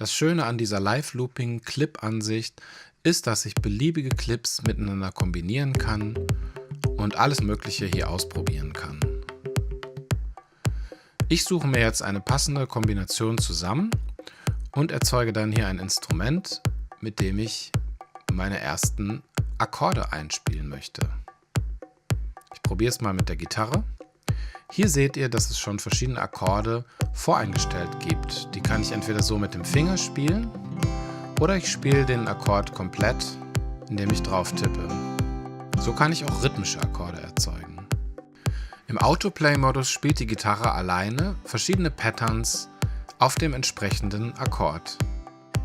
Das Schöne an dieser Live-Looping-Clip-Ansicht ist, dass ich beliebige Clips miteinander kombinieren kann und alles Mögliche hier ausprobieren kann. Ich suche mir jetzt eine passende Kombination zusammen und erzeuge dann hier ein Instrument, mit dem ich meine ersten Akkorde einspielen möchte. Ich probiere es mal mit der Gitarre. Hier seht ihr, dass es schon verschiedene Akkorde voreingestellt gibt. Die kann ich entweder so mit dem Finger spielen oder ich spiele den Akkord komplett, indem ich drauf tippe. So kann ich auch rhythmische Akkorde erzeugen. Im Autoplay-Modus spielt die Gitarre alleine verschiedene Patterns auf dem entsprechenden Akkord.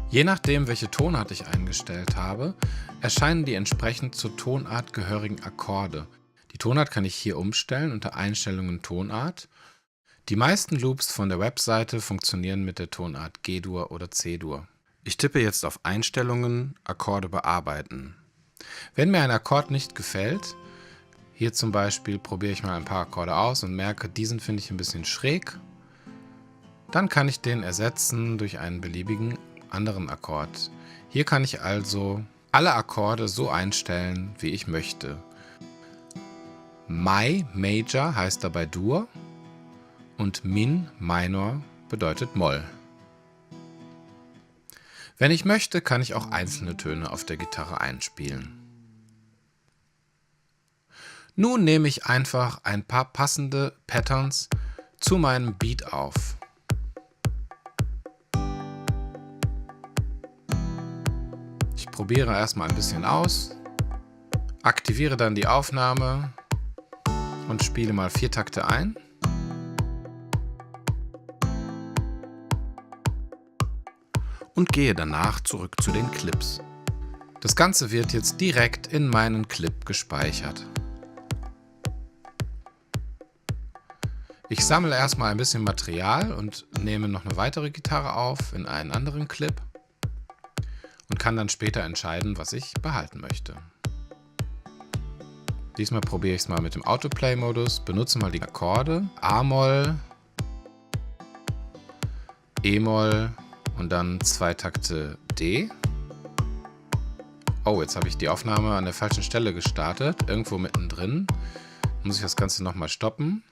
Je nachdem, welche Tonart ich eingestellt habe, erscheinen die entsprechend zur Tonart gehörigen Akkorde. Die Tonart kann ich hier umstellen unter Einstellungen Tonart. Die meisten Loops von der Webseite funktionieren mit der Tonart G-Dur oder C-Dur. Ich tippe jetzt auf Einstellungen, Akkorde bearbeiten. Wenn mir ein Akkord nicht gefällt, hier zum Beispiel probiere ich mal ein paar Akkorde aus und merke, diesen finde ich ein bisschen schräg, dann kann ich den ersetzen durch einen beliebigen anderen Akkord. Hier kann ich also alle Akkorde so einstellen, wie ich möchte. Mi Major heißt dabei Dur und Min Minor bedeutet Moll. Wenn ich möchte, kann ich auch einzelne Töne auf der Gitarre einspielen. Nun nehme ich einfach ein paar passende Patterns zu meinem Beat auf. Ich probiere erstmal ein bisschen aus, aktiviere dann die Aufnahme und spiele mal 4 Takte ein. Und gehe danach zurück zu den Clips. Das Ganze wird jetzt direkt in meinen Clip gespeichert. Ich sammle erstmal ein bisschen Material und nehme noch eine weitere Gitarre auf in einen anderen Clip und kann dann später entscheiden, was ich behalten möchte. Diesmal probiere ich es mal mit dem Autoplay-Modus, benutze mal die Akkorde A-Moll, E-Moll und dann 2 Takte D. Oh, jetzt habe ich die Aufnahme an der falschen Stelle gestartet, irgendwo mittendrin. Muss ich das Ganze nochmal stoppen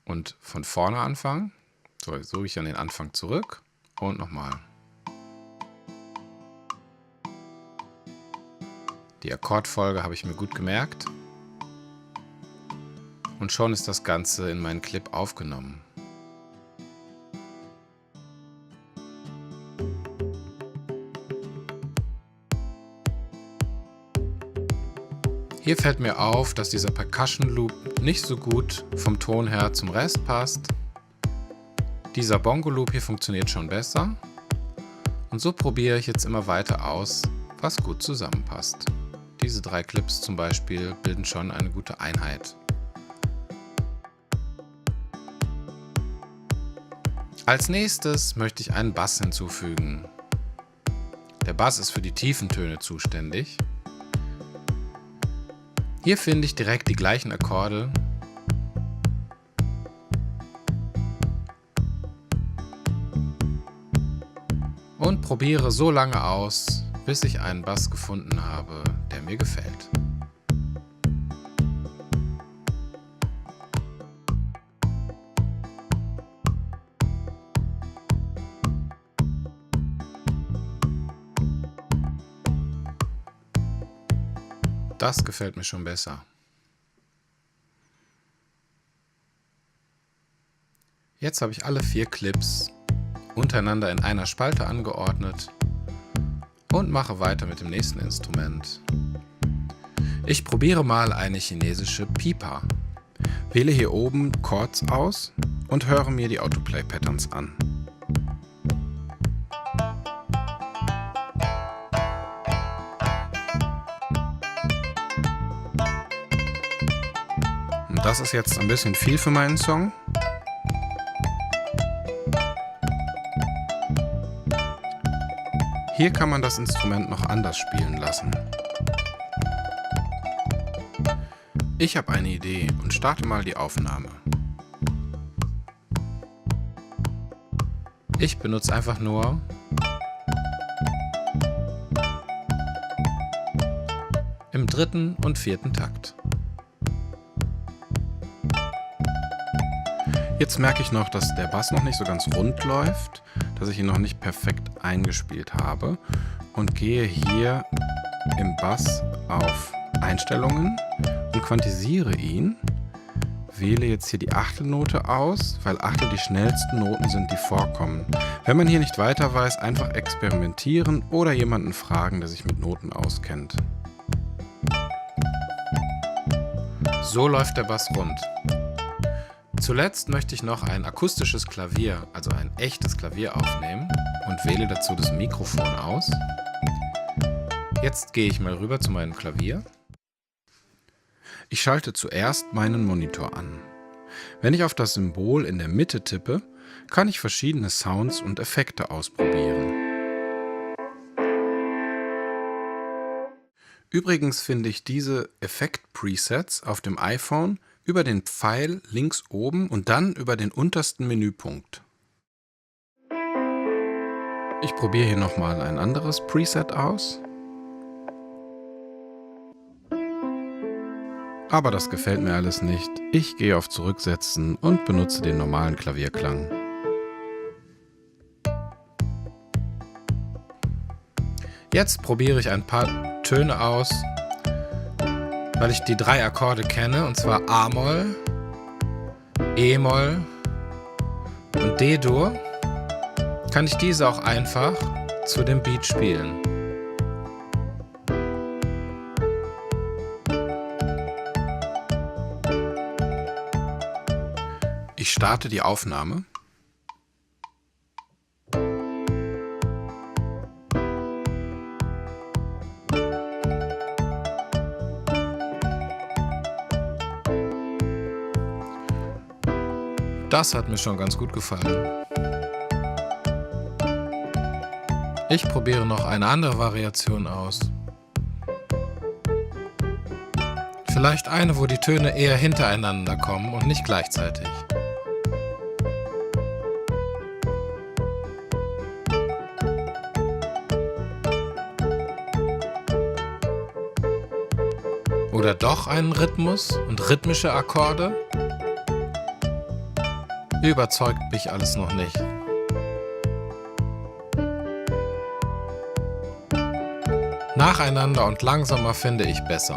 und von vorne anfangen. So, jetzt suche ich an den Anfang zurück und nochmal. Die Akkordfolge habe ich mir gut gemerkt und schon ist das Ganze in meinen Clip aufgenommen. Hier fällt mir auf, dass dieser Percussion Loop nicht so gut vom Ton her zum Rest passt. Dieser Bongo Loop hier funktioniert schon besser und so probiere ich jetzt immer weiter aus, was gut zusammenpasst. Diese 3 Clips zum Beispiel bilden schon eine gute Einheit. Als nächstes möchte ich einen Bass hinzufügen. Der Bass ist für die tiefen Töne zuständig. Hier finde ich direkt die gleichen Akkorde und probiere so lange aus, bis ich einen Bass gefunden habe, der mir gefällt. Das gefällt mir schon besser. Jetzt habe ich alle 4 Clips untereinander in einer Spalte angeordnet und mache weiter mit dem nächsten Instrument. Ich probiere mal eine chinesische Pipa. Wähle hier oben Chords aus und höre mir die Autoplay-Patterns an. Das ist jetzt ein bisschen viel für meinen Song. Hier kann man das Instrument noch anders spielen lassen. Ich habe eine Idee und starte mal die Aufnahme. Ich benutze einfach nur im dritten und vierten Takt. Jetzt merke ich noch, dass der Bass noch nicht so ganz rund läuft, dass ich ihn noch nicht perfekt eingespielt habe und gehe hier im Bass auf Einstellungen und quantisiere ihn. Wähle jetzt hier die Achtelnote aus, weil Achtel die schnellsten Noten sind, die vorkommen. Wenn man hier nicht weiter weiß, einfach experimentieren oder jemanden fragen, der sich mit Noten auskennt. So läuft der Bass rund. Zuletzt möchte ich noch ein akustisches Klavier, also ein echtes Klavier aufnehmen und wähle dazu das Mikrofon aus. Jetzt gehe ich mal rüber zu meinem Klavier. Ich schalte zuerst meinen Monitor an. Wenn ich auf das Symbol in der Mitte tippe, kann ich verschiedene Sounds und Effekte ausprobieren. Übrigens finde ich diese Effekt-Presets auf dem iPhone über den Pfeil links oben und dann über den untersten Menüpunkt. Ich probiere hier nochmal ein anderes Preset aus. Aber das gefällt mir alles nicht. Ich gehe auf Zurücksetzen und benutze den normalen Klavierklang. Jetzt probiere ich ein paar Töne aus, weil ich die 3 Akkorde kenne, und zwar A-Moll, E-Moll und D-Dur, kann ich diese auch einfach zu dem Beat spielen. Ich starte die Aufnahme. Das hat mir schon ganz gut gefallen. Ich probiere noch eine andere Variation aus. Vielleicht eine, wo die Töne eher hintereinander kommen und nicht gleichzeitig. Oder doch einen Rhythmus und rhythmische Akkorde? Überzeugt mich alles noch nicht. Nacheinander und langsamer finde ich besser.